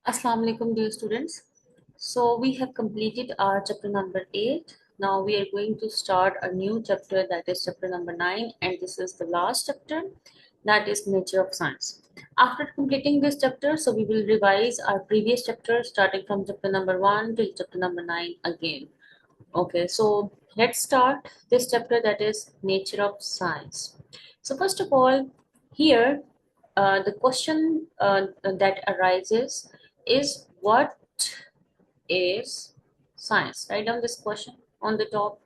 Assalamu alaikum, dear students. So we have completed our chapter number 8. Now we are going to start a new chapter, that is chapter number 9, and this is the last chapter, that is nature of science. After completing this chapter, so we will revise our previous chapter starting from chapter number 1 till chapter number 9 again. Okay, so let's start this chapter, that is nature of science. So first of all, here the question that arises is, what is science? Write down this question on the top.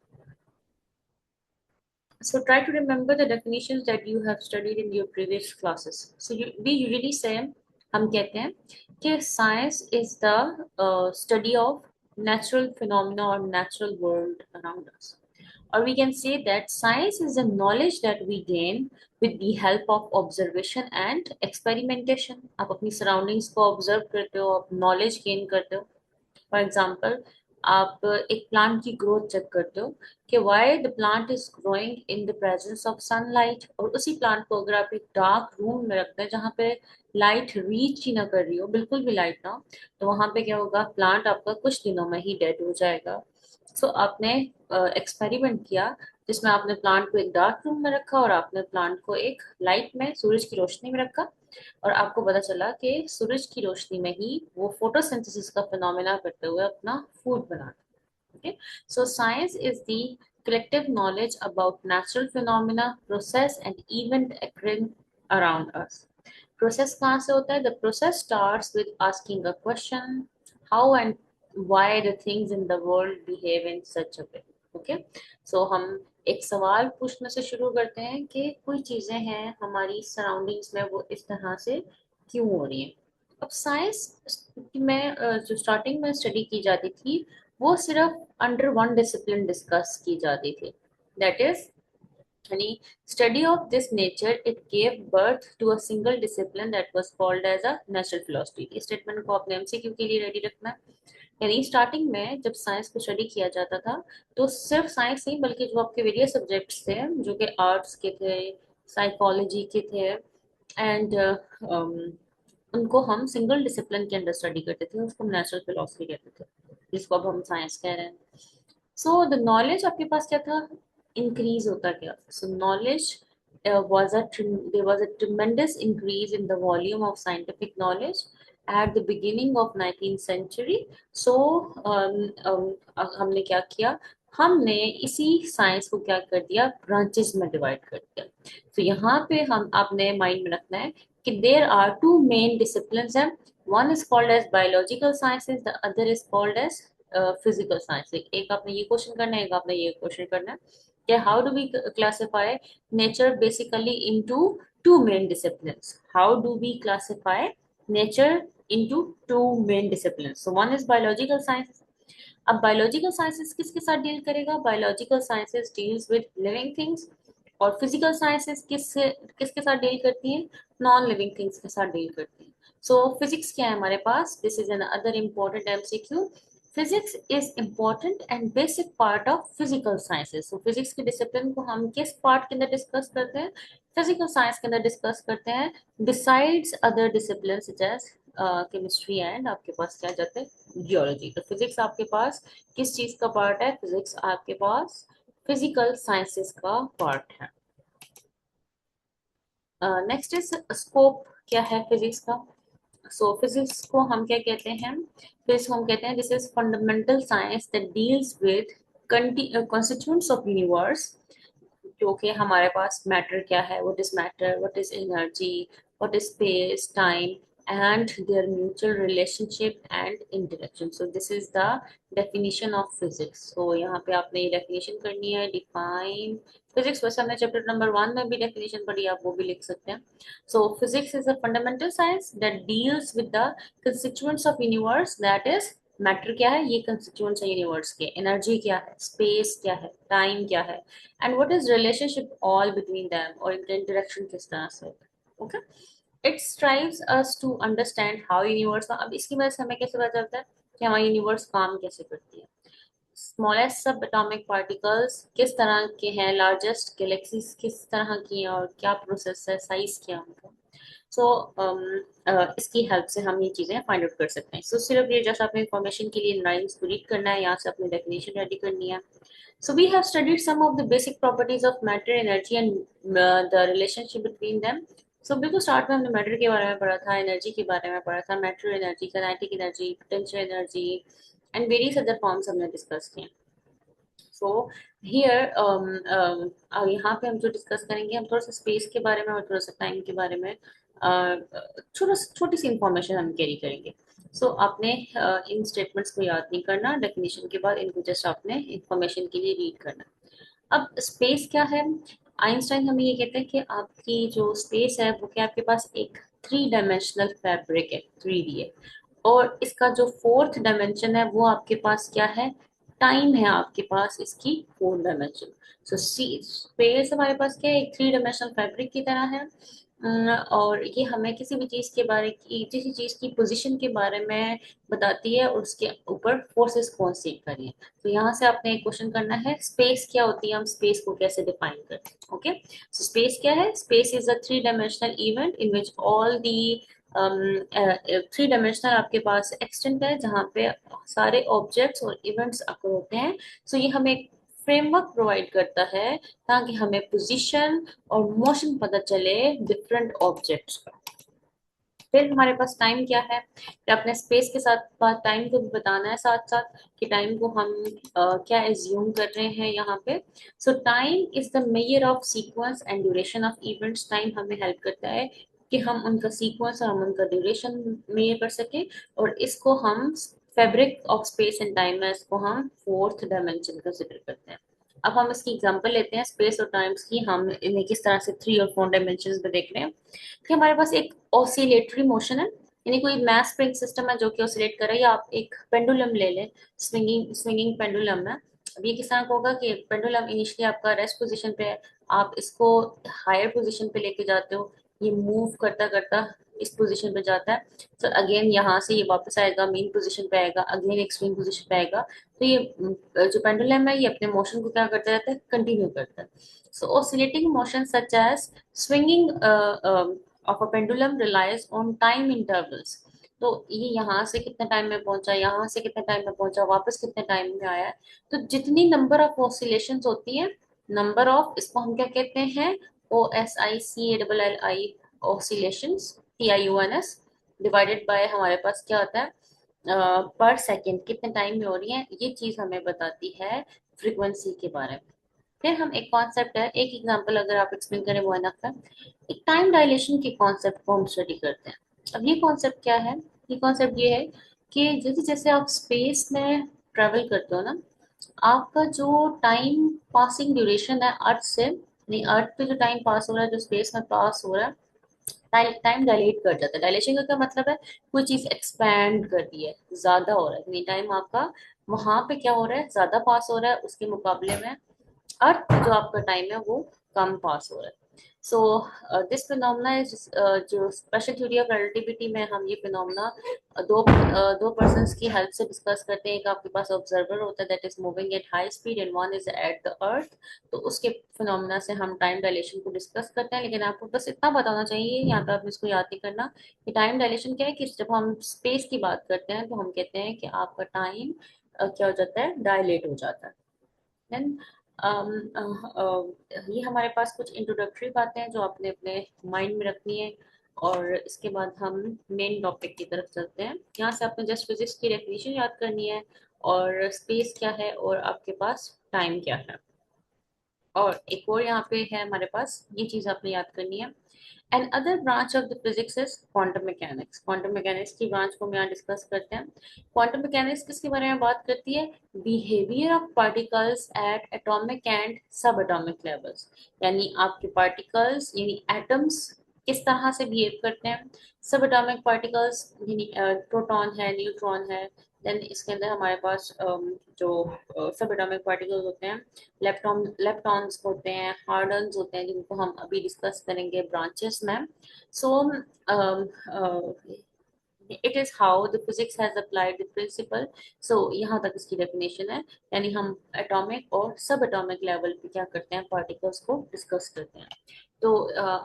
So try to remember the definitions that you have studied in your previous classes. So we usually say, हम कहते हैं कि science is the study of natural phenomena or natural world around us. Or we can say that science is the knowledge that we gain with the help of observation and experimentation. आप अपनी surroundings को observe करते हो, आप knowledge gain करते हो. For example, आप एक प्लांट की ग्रोथ चेक करते हो कि why the plant is growing in the presence of sunlight, और उसी प्लांट को अगर आप एक डार्क रूम में रखते हैं जहाँ पे लाइट रीच ही ना कर रही हो, बिल्कुल भी लाइट ना हो, तो वहां पे क्या होगा, प्लांट आपका कुछ दिनों में ही डेड हो जाएगा. सो आपने एक्सपेरिमेंट किया जिसमें आपने प्लांट को एक डार्क रूम में रखा और आपने प्लांट को एक लाइट में, सूरज की रोशनी में रखा, और आपको पता चला कि सूरज की रोशनी में ही वो फोटोसिंथेसिस का फिनोमेना करते हुए अपना फूड बनाते हैं. Okay, so science is the collective knowledge about natural phenomena, process and event occurring around us. Process कहाँ से होता है? The process starts with asking a question, how and why the things in the world behave in such a way. Okay, so हम एक सवाल पूछने से शुरू करते हैं कि कोई चीजें हैं हमारी सराउंडिंग्स में, वो इस तरह से क्यों हो रही हैं. अब साइंस में जो स्टार्टिंग में स्टडी की जाती थी, वो सिर्फ अंडर वन डिसिप्लिन डिस्कस की जाती थी, दैट इज यानी study of this nature it gave birth to a single discipline that was called as a natural philosophy. इस स्टेटमेंट को आपने एमसीक्यू के लिए रेडी रखना है. यानी स्टार्टिंग में जब साइंस को स्टडी किया जाता था, तो सिर्फ साइंस नहीं बल्कि जो आपके वेरियस सब्जेक्ट्स थे, जो कि आर्ट्स के थे, साइकोलॉजी के थे, एंड उनको हम सिंगल डिसिप्लिन के अंडर स्टडी करते थे, उसको नेचुरल फिलोसफी कहते थे, जिसको अब हम साइंस कह रहे हैं. सो द नॉलेज आपके पास क्या था, इंक्रीज होता गया. सो knowledge there was a tremendous increase in the volume of scientific knowledge at the beginning of 19th century. So हमने क्या किया, हमने इसी साइंस को क्या कर दिया, ब्रांचेस में डिवाइड कर दिया. तो यहाँ पे हम आपने माइंड में रखना है कि there are two main disciplines हैं. One is called as biological sciences, the other is called as physical science. एक आपने ये क्वेश्चन करना है, एक आपने ये क्वेश्चन करना है कि how do we classify nature basically into two main disciplines. How do we classify nature into two main disciplines. So one is biological science. अब बायोलॉजिकल साइंसेस किसके साथ डील करेगा, biological sciences deals with living things, और physical sciences किसके साथ deal करती हैं, non living things के साथ डील करती हैं. सो फिजिक्स क्या है हमारे पास, this is another important MCQ. Physics is important and basic part of physical sciences. So physics के डिसिप्लिन को हम किस पार्ट के अंदर डिस्कस करते हैं, फिजिकल साइंस के अंदर डिस्कस करते हैं, besides other discipline such as chemistry and आपके पास क्या जाते हैं, जियोलॉजी. तो फिजिक्स आपके पास किस चीज का पार्ट है, फिजिक्स आपके पास फिजिकल साइंसेस का पार्ट है. Next is scope. क्या है फिजिक्स का? सो फिजिक्स को हम क्या कहते हैं, फिजिक्स को हम कहते हैं this is fundamental science that deals with constituents of universe. जो कि हमारे पास मैटर क्या है, what is matter, what is energy, what is space time and their mutual relationship and interaction. So this is the definition of physics. So यहाँ पे आपने ये definition करनी है, define physics. वैसे हमने chapter number 1 में भी definition पढ़ी, आप वो भी लिख सकते हैं. So physics is a fundamental science that deals with the constituents of universe, that is matter क्या है, ये कंस्टिट्यूएंट्स है यूनिवर्स के, एनर्जी क्या है, स्पेस क्या है, टाइम क्या है, and what is relationship all between them, और इनका इंटरेक्शन किस तरह से होता है. Okay, it strives us to understand how universe. अब इसकी वजह से हमें कैसे पता चलता है कि हमारी यूनिवर्स काम कैसे करती है. स्मॉलेस्ट सब एटॉमिक पार्टिकल्स किस तरह के हैं, लार्जेस्ट गैलेक्सीज किस तरह की हैं, और क्या प्रोसेस है, साइज क्या है उनका. सो इसकी हेल्प से हम ये चीज़ें फाइंड आउट कर सकते हैं। सो सिर्फ ये जस्ट आपने इंफॉर्मेशन के लिए लाइंस को रीड करना है, यहाँ से अपनी डेफिनेशन रेडी करनी है। So we have studied some of the basic properties of matter, energy, and the relationship between them. So बिल्कुल स्टार्ट में हमने मैटर के बारे में पढ़ा था, एनर्जी के बारे में पढ़ा था, matter energy, kinetic energy, potential energy and various other forms हमने डिस्कस किए। सो हियर यहाँ पे हम जो डिस्कस करेंगे, हम थोड़ा सा स्पेस के बारे में और थोड़ा सा टाइम के बारे में छोटी सी इंफॉर्मेशन हम कैरी करेंगे। सो आपने इन स्टेटमेंट्स को याद नहीं करना, डेफिनेशन के बाद इनको जस्ट आपने इंफॉर्मेशन के लिए रीड करना। अब स्पेस क्या है? आइंस्टाइन हमें ये कहते हैं कि आपकी जो स्पेस है वो क्या, आपके पास एक थ्री डायमेंशनल फैब्रिक है, 3D है, और इसका जो फोर्थ डायमेंशन है वो आपके पास क्या है? टाइम है आपके पास, इसकी फोर्थ डायमेंशन। सो स्पेस हमारे पास क्या है? एक थ्री डायमेंशनल फैब्रिक की तरह है। और ये हमें किसी भी चीज के बारे की, किसी चीज की पोजीशन के बारे में बताती है और उसके ऊपर फोर्सेस कौन सी कर रही है। तो यहाँ से आपने एक क्वेश्चन करना है, स्पेस क्या होती है, हम स्पेस को कैसे डिफाइन करते हैं। ओके, सो स्पेस क्या है? Space is a three dimensional event in which all the three dimensional आपके पास एक्सटेंट है, जहाँ पे सारे ऑब्जेक्ट्स और इवेंट्स अकर होते हैं। सो ये हमें एक फ्रेमवर्क प्रोवाइड करता है ताकि हमें पोजीशन और मोशन पता चले डिफरेंट ऑब्जेक्ट्स का। फिर हमारे पास टाइम क्या है? तो अपने स्पेस के साथ टाइम को भी बताना है साथ साथ, कि टाइम को हम क्या एज्यूम कर रहे हैं यहाँ पे। सो time is the measure of sequence and duration of events. Time हमें हेल्प करता है कि हम उनका सीक्वेंस और हम उनका ड्यूरेशन मेजर कर सकें, और इसको हम fabric of space and time है, इसको हम फोर्थ डायमेंशन कंसिडर करते हैं। अब हम इसकी एग्जांपल लेते हैं स्पेस और टाइम्स की, हम इन्हें किस तरह से थ्री और फोर डायमेंशन में देख रहे हैं। कि हमारे पास एक ऑसिलेटरी मोशन है, यानी कोई मैस स्प्रिंग सिस्टम है जो कि ऑसिलेट कर रहा है, या आप एक पेंडुलम ले लें, स्विंगिंग स्विंगिंग पेंडुलम है। अब ये किस तरह का होगा कि पेंडुलम इनिशियली आपका रेस्ट पोजीशन पे है, आप इसको हायर पोजीशन पे लेके जाते हो, ये मूव करता करता इस पोजीशन पे जाता है, तो अगेन यहाँ से ये वापस आएगा, मेन पोजीशन पे आएगा, अगेन एक स्विंग पोजीशन पे आएगा। तो ये जो पेंडुलम है ये अपने मोशन को क्या करता रहता है? कंटिन्यू करता है। So oscillating motion such as swinging of a pendulum relies on time intervals। तो ये यहाँ से कितने टाइम में पहुंचा, यहाँ से कितने टाइम में पहुंचा, वापस कितने टाइम में आया है। तो जितनी नंबर ऑफ ऑसिलेशंस होती है, नंबर ऑफ, इसको हम क्या कहते हैं? OSICALLI, oscillations, TIUNS, divided by हमारे पास क्या होता है? पर सेकेंड, कितने टाइम में हो रही है, ये चीज हमें बताती है फ्रीक्वेंसी के बारे में। फिर हम एक कॉन्सेप्ट है, एक एग्जांपल अगर आप एक्सप्लेन करें वो एनफ है। एक टाइम डायलेशन के कॉन्सेप्ट को हम स्टडी करते हैं। अब ये कॉन्सेप्ट क्या है? ये कॉन्सेप्ट ये है कि जैसे जैसे आप स्पेस में ट्रेवल करते हो ना, आपका जो टाइम पासिंग ड्यूरेशन है अर्थ से, नहीं, अर्थ पे जो टाइम पास हो रहा है, जो स्पेस में पास हो रहा है, टाइम डायलेट कर जाता है। डायलेशन का क्या मतलब है? कोई चीज एक्सपैंड कर रही है, ज्यादा हो रहा है, नहीं टाइम आपका वहां पे क्या हो रहा है? ज्यादा पास हो रहा है उसके मुकाबले में अर्थ जो आपका टाइम है वो कम पास हो रहा है। सो दिस फिनोमेना इज, जो स्पेशल थ्योरी ऑफ रिलेटिविटी में हम ये फिनोमेना दो पर्सन्स की हेल्प से डिस्कस करते हैं। एक आपके पास ऑब्जर्वर होता है that is moving at high speed and one is at the earth. तो उसके फिनोमेना से हम टाइम डायलेशन को डिस्कस करते हैं। लेकिन आपको बस इतना बताना चाहिए, यहाँ पे आप इसको याद नहीं करना कि टाइम डायलेशन क्या है, कि जब हम स्पेस की बात करते हैं तो हम कहते हैं कि आपका टाइम क्या हो जाता है? डायलेट हो जाता है। देन ये हमारे पास कुछ इंट्रोडक्टरी बातें हैं जो आपने अपने माइंड में रखनी है, और इसके बाद हम मेन टॉपिक की तरफ चलते हैं। यहाँ से आपने जस्ट फिजिक्स की डेफिनेशन याद करनी है, और स्पेस क्या है, और आपके पास टाइम क्या है। और एक और यहाँ पे है हमारे पास, ये चीज आपने याद करनी है। An other branch of the physics is quantum mechanics. Quantum mechanics की ब्रांच को हम यहाँ डिस्कस करते हैं। क्वांटम मैकेनिक्स किसके बारे में बात करती है? Behaviour of particles at atomic and sub atomic levels. यानी आपके पार्टिकल्स यानी एटम्स किस तरह से बिहेव करते हैं, सब एटॉमिक पार्टिकल्स यानी प्रोटॉन है, न्यूट्रॉन है, देन इसके अंदर हमारे पास जो सब एटॉमिक पार्टिकल्स होते हैं, लेप्टॉन्स होते हैं, हार्डन्स होते हैं, जिनको हम अभी डिस्कस करेंगे ब्रांचेस में। So it is how the physics has applied the principle. So यहाँ तक इसकी डेफिनेशन है, यानी हम एटॉमिक और सब एटॉमिक लेवल पे क्या करते हैं? पार्टिकल्स को डिस्कस करते हैं। तो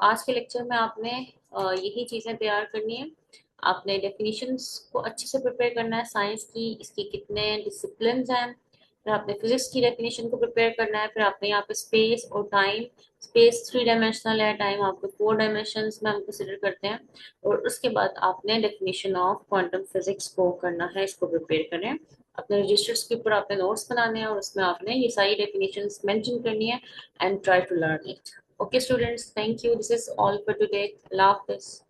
आज के लेक्चर में आपने यही चीजें तैयार करनी है। आपने डेफिनेशंस को अच्छे से प्रिपेयर करना है, साइंस की इसके कितने डिसिप्लिन हैं। फिर आपने फिजिक्स की डेफिनेशन को प्रिपेयर करना है। फिर आपने यहाँ पे स्पेस और टाइम, स्पेस 3 डायमेंशनल है, टाइम आपको 4 डायमेंशंस में हम कंसिडर करते हैं। और उसके बाद आपने डेफिनेशन ऑफ क्वांटम फिजिक्स को करना है, इसको प्रिपेयर करें। अपने रजिस्टर्स के ऊपर आपने नोट्स बनाने हैं और उसमें आपने ये सारी डेफिनेशंस मेंशन करनी है and try to learn it. Okay, students, thank you. This is all for today. Allah Hafiz.